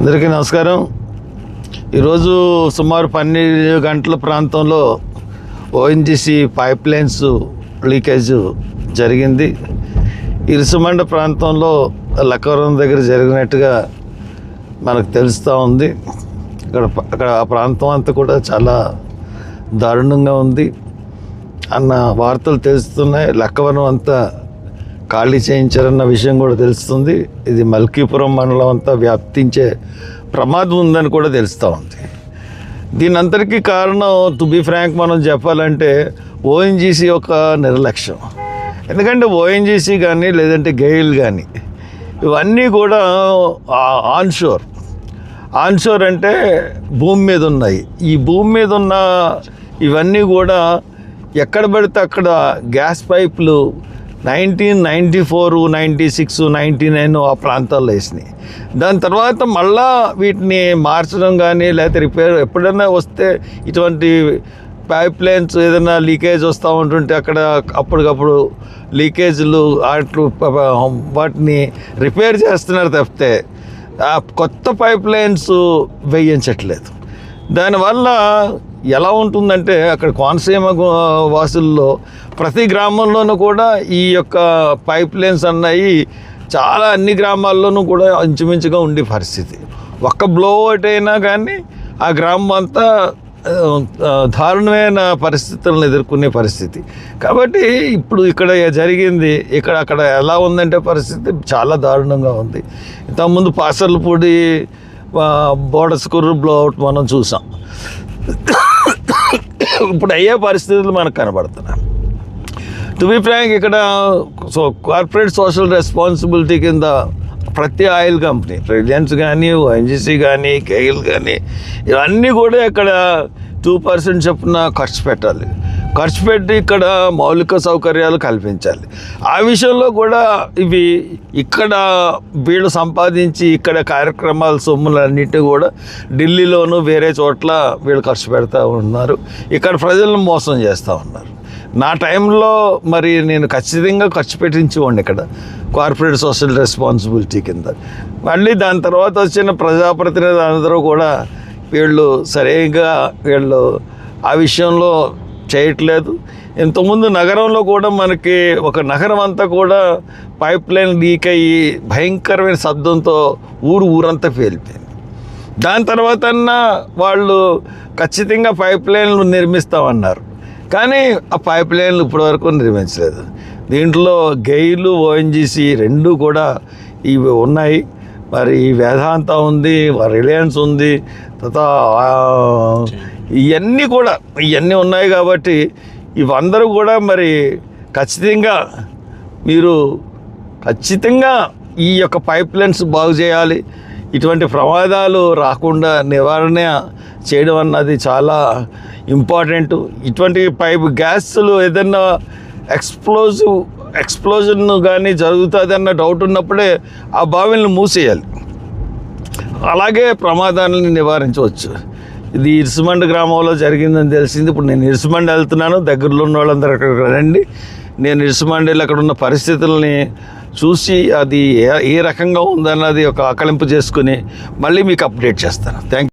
అందరికీ నమస్కారం. ఈరోజు సుమారు 12 గంటల ప్రాంతంలో ఓఎన్జీసీ పైప్ లైన్స్ లీకేజ్ జరిగింది. ఇరుసుమండ ప్రాంతంలో లక్కవరం దగ్గర జరిగినట్టుగా మనకు తెలుస్తూ ఉంది. అక్కడ ఆ ప్రాంతం అంతా కూడా చాలా దారుణంగా ఉంది అన్న వార్తలు తెలుస్తున్నాయి. లక్కవరం అంతా ఖాళీ చేయించారన్న విషయం కూడా తెలుస్తుంది. ఇది మల్కీపురం మండలం అంతా వ్యాప్తించే ప్రమాదం ఉందని కూడా తెలుస్తూ ఉంది. దీని అంతటికీ కారణం టు బి ఫ్రాంక్ మనం చెప్పాలంటే ఓఎన్జీసీ యొక్క నిర్లక్ష్యం. ఎందుకంటే ఓఎన్జీసీ కానీ లేదంటే గెయిల్ కానీ ఇవన్నీ కూడా ఆన్షోర్ అంటే భూమి మీద ఉన్నాయి. ఈ భూమి మీద ఉన్న ఇవన్నీ కూడా ఎక్కడ పడితే అక్కడ గ్యాస్ పైపులు 1994, 96, 99 ఆ ప్రాంతాల్లో వేసినాయి. దాని తర్వాత మళ్ళా వీటిని మార్చడం కానీ లేకపోతే రిపేర్ ఎప్పుడైనా వస్తే ఇటువంటి పైప్ లైన్స్ ఏదైనా లీకేజ్ వస్తూ ఉంటుంటే అక్కడ అప్పటికప్పుడు లీకేజ్లు వాటిని రిపేర్ చేస్తున్నారు తప్పితే ఆ కొత్త పైప్ లైన్స్ వేయించట్లేదు. దానివల్ల ఎలా ఉంటుందంటే అక్కడ కోనసీమ వాసుల్లో ప్రతి గ్రామంలోనూ కూడా ఈ యొక్క పైప్ లైన్స్ అన్నాయి చాలా అన్ని గ్రామాల్లోనూ కూడా ఇంచుమించుగా ఉండే పరిస్థితి. ఒక్క బ్లో అవుట్ అయినా కానీ ఆ గ్రామం అంతా దారుణమైన పరిస్థితులను ఎదుర్కొనే పరిస్థితి. కాబట్టి ఇప్పుడు ఇక్కడ జరిగింది అక్కడ ఎలా ఉందంటే పరిస్థితి చాలా దారుణంగా ఉంది. ఇంతకుముందు పాసర్లపూడి బోడస్కూరు బ్లో అవుట్ మనం చూసాం. ఇప్పుడు అయ్యే పరిస్థితులు మనకు కనబడుతున్నాయి. టు బి ఫ్రాంక్ ఇక్కడ కార్పొరేట్ సోషల్ రెస్పాన్సిబిలిటీ కింద ప్రతి ఆయిల్ కంపెనీ రిలయన్స్ కానీ ఓఎన్జీసీ కానీ గెయిల్ కానీ ఇవన్నీ కూడా ఇక్కడ 2% చొప్పున ఖర్చు పెట్టాలి. ఖర్చు పెట్టి ఇక్కడ మౌలిక సౌకర్యాలు కల్పించాలి. ఆ విషయంలో కూడా ఇవి ఇక్కడ వీళ్ళు సంపాదించి ఇక్కడ కార్యక్రమాల సొమ్ములన్నిటి కూడా ఢిల్లీలోనూ వేరే చోట్ల వీళ్ళు ఖర్చు పెడతా ఉన్నారు. ఇక్కడ ప్రజలను మోసం చేస్తూ ఉన్నారు. నా టైంలో మరి నేను ఖచ్చితంగా ఖర్చు పెట్టించుకోండి ఇక్కడ కార్పొరేట్ సోషల్ రెస్పాన్సిబిలిటీ కింద. మళ్ళీ దాని తర్వాత వచ్చిన ప్రజాప్రతినిధులు అందరూ కూడా వీళ్ళు సరిగ్గా ఆ విషయంలో చేయట్లేదు. ఇంతకుముందు నగరంలో కూడా మనకి ఒక నగరం అంతా కూడా పైప్ లైన్ లీక్ అయ్యి భయంకరమైన శబ్దంతో ఊరంతా పేలిపోయింది. దాని తర్వాత వాళ్ళు ఖచ్చితంగా పైప్ లైన్లు నిర్మిస్తామన్నారు, కానీ ఆ పైప్ లైన్లు ఇప్పటివరకు నిర్మించలేదు. దీంట్లో గెయిల్ ఓఎన్జీసీ రెండు కూడా ఇవి ఉన్నాయి. మరి వేదాంత ఉంది, రిలయన్స్ ఉంది, ఇవన్నీ ఉన్నాయి. కాబట్టి ఇవందరూ కూడా మరి ఖచ్చితంగా ఈ యొక్క పైప్ లైన్స్ బాగు చేయాలి. ఇటువంటి ప్రమాదాలు రాకుండా నివారణ చేయడం అన్నది చాలా ఇంపార్టెంట్. ఇటువంటి గ్యాస్లు ఏదైనా ఎక్స్ప్లోజన్ కానీ జరుగుతుంది అన్న డౌట్ ఉన్నప్పుడే ఆ బావిలను మూసేయాలి. అలాగే ప్రమాదాలను నివారించవచ్చు. ఇది ఇరుసుమండ గ్రామంలో జరిగిందని తెలిసింది. ఇప్పుడు నేను ఇరుసుమండ వెళ్తున్నాను. దగ్గరలో ఉన్న వాళ్ళందరూ అక్కడికి రండి. నేను ఇరుసుమండలో అక్కడ ఉన్న పరిస్థితుల్ని చూసి అది ఏ రకంగా ఉందన్నది ఒక ఆకలింపు చేసుకుని మళ్ళీ మీకు అప్డేట్ చేస్తాను. Thank you.